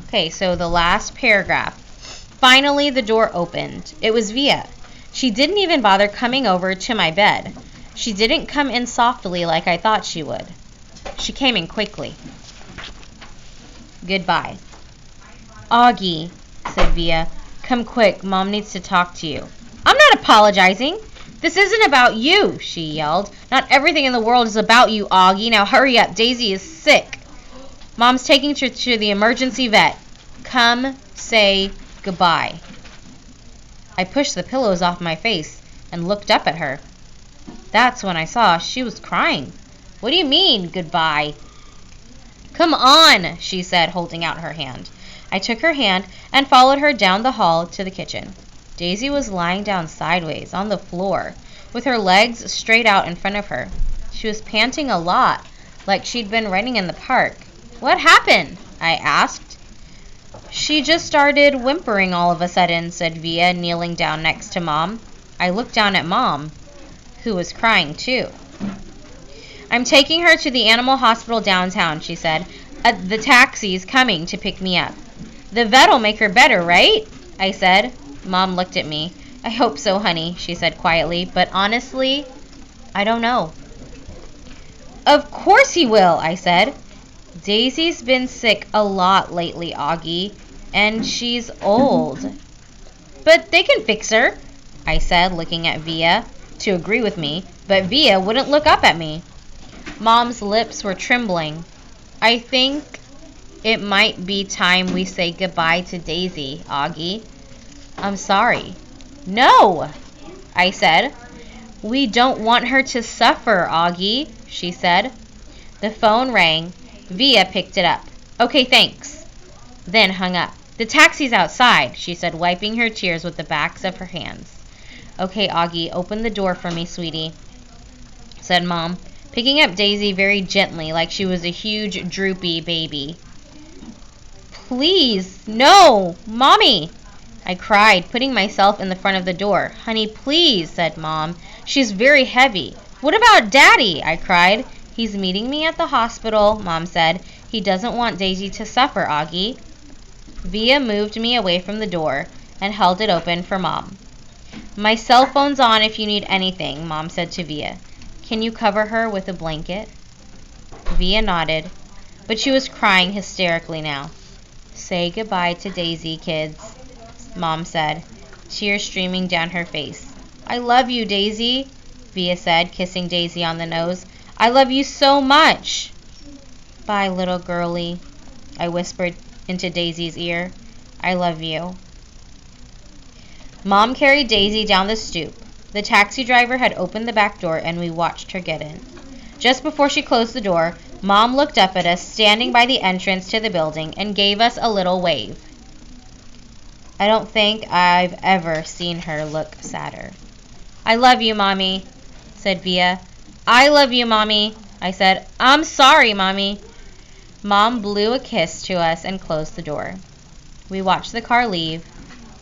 Okay, so the last paragraph. Finally, the door opened. It was Via. She didn't even bother coming over to my bed. She didn't come in softly like I thought she would. She came in quickly. Goodbye. Augie, said Via, come quick. Mom needs to talk to you. I'm not apologizing. This isn't about you, she yelled. Not everything in the world is about you, Augie. Now hurry up. Daisy is sick. Mom's taking her to the emergency vet. Come say goodbye. I pushed the pillows off my face and looked up at her. That's when I saw she was crying. What do you mean, goodbye? Come on, she said, holding out her hand. I took her hand and followed her down the hall to the kitchen. Daisy was lying down sideways on the floor, with her legs straight out in front of her. She was panting a lot, like she'd been running in the park. What happened? I asked. She just started whimpering all of a sudden, said Via, kneeling down next to Mom. I looked down at Mom, who was crying too. I'm taking her to the animal hospital downtown, she said. The taxi's coming to pick me up. The vet'll make her better, right? I said. Mom looked at me. I hope so, honey, she said quietly, but honestly, I don't know. Of course he will, I said. Daisy's been sick a lot lately, Augie, and she's old. But they can fix her, I said, looking at Via to agree with me, but Via wouldn't look up at me. Mom's lips were trembling. I think it might be time we say goodbye to Daisy, Augie. I'm sorry. No, I said. We don't want her to suffer, Augie, she said. The phone rang. Via picked it up. Okay, thanks. Then hung up. The taxi's outside, she said, wiping her tears with the backs of her hands. Okay, Augie, open the door for me, sweetie, said Mom, picking up Daisy very gently like she was a huge, droopy baby. Please, no, Mommy, I cried, putting myself in the front of the door. Honey, please, said Mom. She's very heavy. What about Daddy? I cried. He's meeting me at the hospital, Mom said. He doesn't want Daisy to suffer, Augie. Via moved me away from the door and held it open for Mom. My cell phone's on if you need anything, Mom said to Via. Can you cover her with a blanket? Via nodded, but she was crying hysterically now. Say goodbye to Daisy, kids, Mom said, tears streaming down her face. I love you, Daisy, Via said, kissing Daisy on the nose. I love you so much. Bye, little girlie, I whispered into Daisy's ear. I love you. Mom carried Daisy down the stoop. The taxi driver had opened the back door and we watched her get in. Just before she closed the door, Mom looked up at us standing by the entrance to the building and gave us a little wave. I don't think I've ever seen her look sadder. I love you, Mommy, said Via. I love you, Mommy, I said. I'm sorry, Mommy. Mom blew a kiss to us and closed the door. We watched the car leave,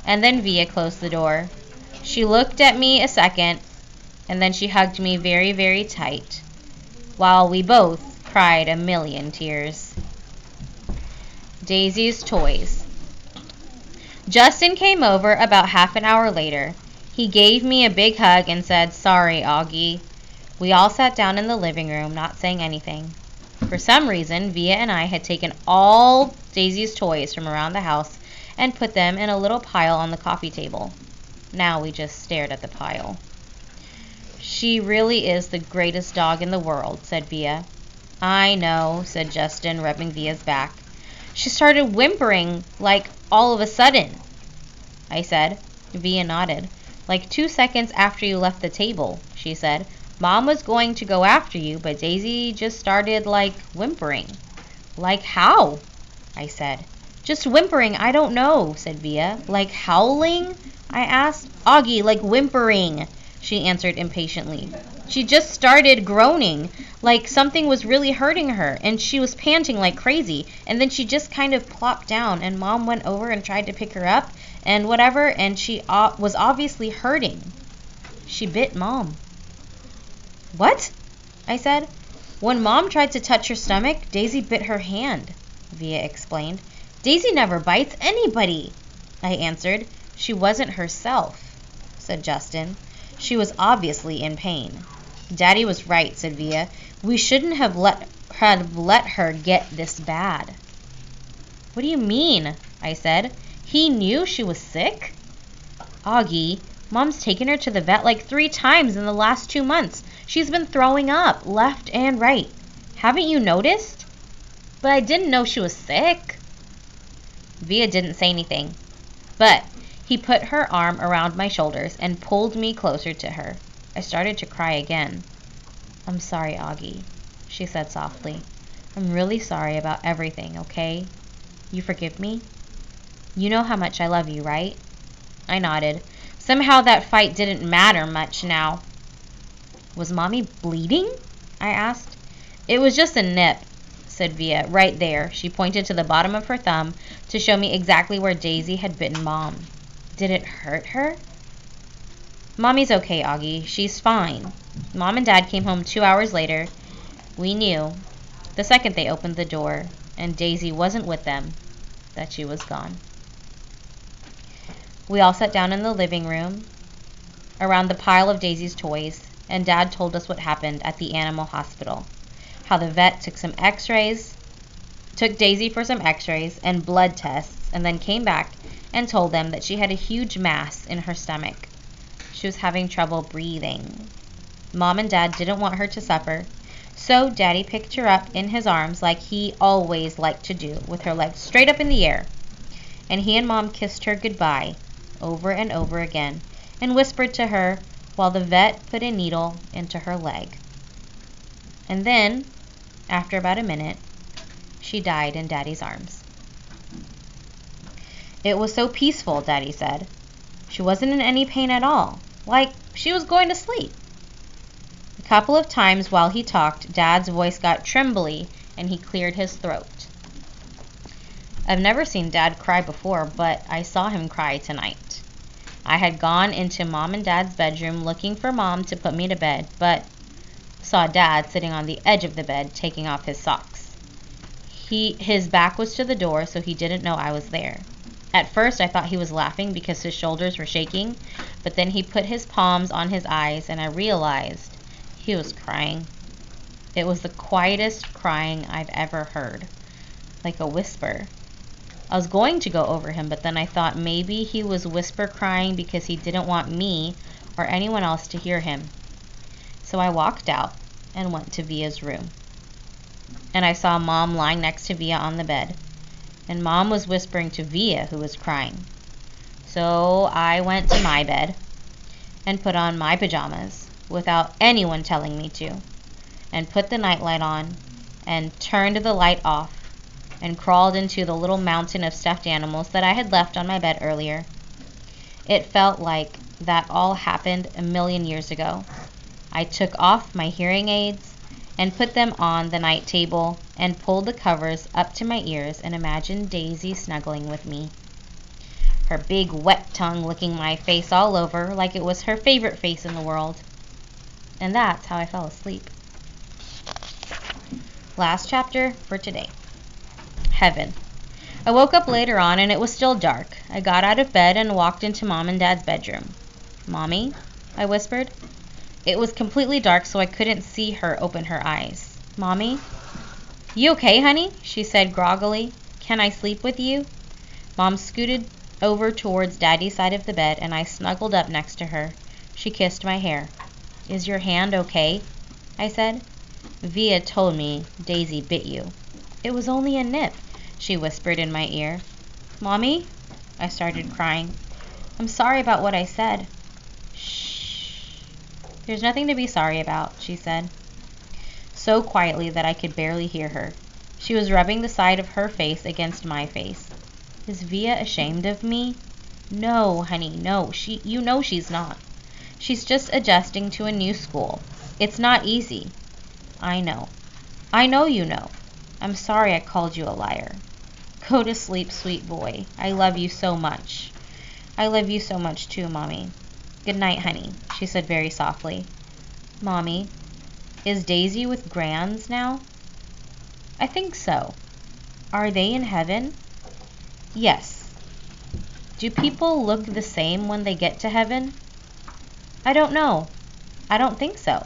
and then Via closed the door. She looked at me a second, and then she hugged me very, very tight, while we both cried a million tears. Daisy's toys. Justin came over about half an hour later. He gave me a big hug and said, Sorry, Augie. We all sat down in the living room, not saying anything. For some reason, Via and I had taken all Daisy's toys from around the house and put them in a little pile on the coffee table. Now we just stared at the pile. She really is the greatest dog in the world, said Via. I know, said Justin, rubbing Via's back. She started whimpering, like all of a sudden, I said. Via nodded. Like 2 seconds after you left the table, she said. Mom was going to go after you, but Daisy just started, whimpering. Like how? I said. Just whimpering, I don't know, said Via. Like howling? I asked. Augie, like whimpering, she answered impatiently. She just started groaning, like something was really hurting her, and she was panting like crazy, and then she just kind of plopped down, and Mom went over and tried to pick her up, and whatever, and she was obviously hurting. She bit Mom. What? I said. When Mom tried to touch her stomach, Daisy bit her hand, Via explained. Daisy never bites anybody, I answered. She wasn't herself, said Justin. She was obviously in pain. Daddy was right, said Via. We shouldn't have let her get this bad. What do you mean? I said. He knew she was sick? Augie, Mom's taken her to the vet like 3 times in the last 2 months. She's been throwing up left and right. Haven't you noticed? But I didn't know she was sick. Via didn't say anything, but he put her arm around my shoulders and pulled me closer to her. I started to cry again. I'm sorry, Augie, she said softly. I'm really sorry about everything, okay? You forgive me? You know how much I love you, right? I nodded. Somehow that fight didn't matter much now. Was Mommy bleeding? I asked. It was just a nip, said Via, right there. She pointed to the bottom of her thumb to show me exactly where Daisy had bitten Mom. Did it hurt her? Mommy's okay, Augie. She's fine. Mom and Dad came home 2 hours later. We knew, the second they opened the door, and Daisy wasn't with them, that she was gone. We all sat down in the living room around the pile of Daisy's toys, and Dad told us what happened at the animal hospital. How the vet took Daisy for some x-rays and blood tests, and then came back and told them that she had a huge mass in her stomach. She was having trouble breathing. Mom and Dad didn't want her to suffer, so Daddy picked her up in his arms like he always liked to do, with her legs straight up in the air. And he and Mom kissed her goodbye over and over again and whispered to her while the vet put a needle into her leg. And then, after about a minute, she died in Daddy's arms. It was so peaceful, Daddy said. She wasn't in any pain at all, like she was going to sleep. A couple of times while he talked, Dad's voice got trembly and he cleared his throat. I've never seen Dad cry before, but I saw him cry tonight. I had gone into Mom and Dad's bedroom looking for Mom to put me to bed, but saw Dad sitting on the edge of the bed taking off his socks. His back was to the door, so he didn't know I was there. At first, I thought he was laughing because his shoulders were shaking, but then he put his palms on his eyes, and I realized he was crying. It was the quietest crying I've ever heard, like a whisper. I was going to go over him, but then I thought maybe he was whisper crying because he didn't want me or anyone else to hear him. So I walked out and went to Via's room. And I saw Mom lying next to Via on the bed. And Mom was whispering to Via, who was crying. So I went to my bed and put on my pajamas without anyone telling me to, and put the nightlight on and turned the light off and crawled into the little mountain of stuffed animals that I had left on my bed earlier. It felt like that all happened a million years ago. I took off my hearing aids and put them on the night table and pulled the covers up to my ears and imagined Daisy snuggling with me. Her big wet tongue licking my face all over like it was her favorite face in the world. And that's how I fell asleep. Last chapter for today. Heaven. I woke up later on and it was still dark. I got out of bed and walked into Mom and Dad's bedroom. Mommy? I whispered. It was completely dark, so I couldn't see her open her eyes. Mommy? You okay, honey? She said groggily. Can I sleep with you? Mom scooted over towards Daddy's side of the bed, and I snuggled up next to her. She kissed my hair. Is your hand okay? I said. Via told me Daisy bit you. It was only a nip, she whispered in my ear. Mommy? I started crying. I'm sorry about what I said. There's nothing to be sorry about, she said, so quietly that I could barely hear her. She was rubbing the side of her face against my face. Is Via ashamed of me? No, honey, no. You know she's not. She's just adjusting to a new school. It's not easy. I know. I know you know. I'm sorry I called you a liar. Go to sleep, sweet boy. I love you so much. I love you so much too, Mommy. Good night, honey, she said very softly. Mommy, is Daisy with Grands now? I think so. Are they in heaven? Yes. Do people look the same when they get to heaven? I don't know. I don't think so.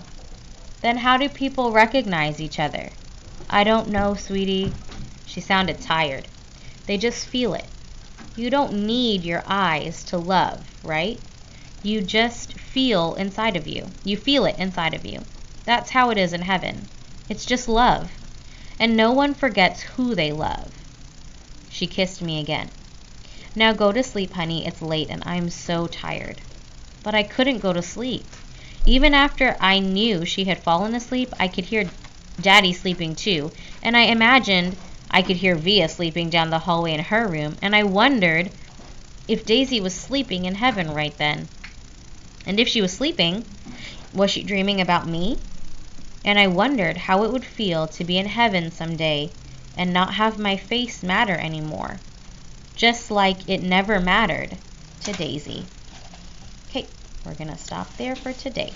Then how do people recognize each other? I don't know, sweetie. She sounded tired. They just feel it. You don't need your eyes to love, right? You just feel inside of you. You feel it inside of you. That's how it is in heaven. It's just love. And no one forgets who they love. She kissed me again. Now go to sleep, honey. It's late and I'm so tired. But I couldn't go to sleep. Even after I knew she had fallen asleep, I could hear Daddy sleeping too. And I imagined I could hear Via sleeping down the hallway in her room. And I wondered if Daisy was sleeping in heaven right then. And if she was sleeping, was she dreaming about me? And I wondered how it would feel to be in heaven someday and not have my face matter anymore. Just like it never mattered to Daisy. Okay, we're going to stop there for today.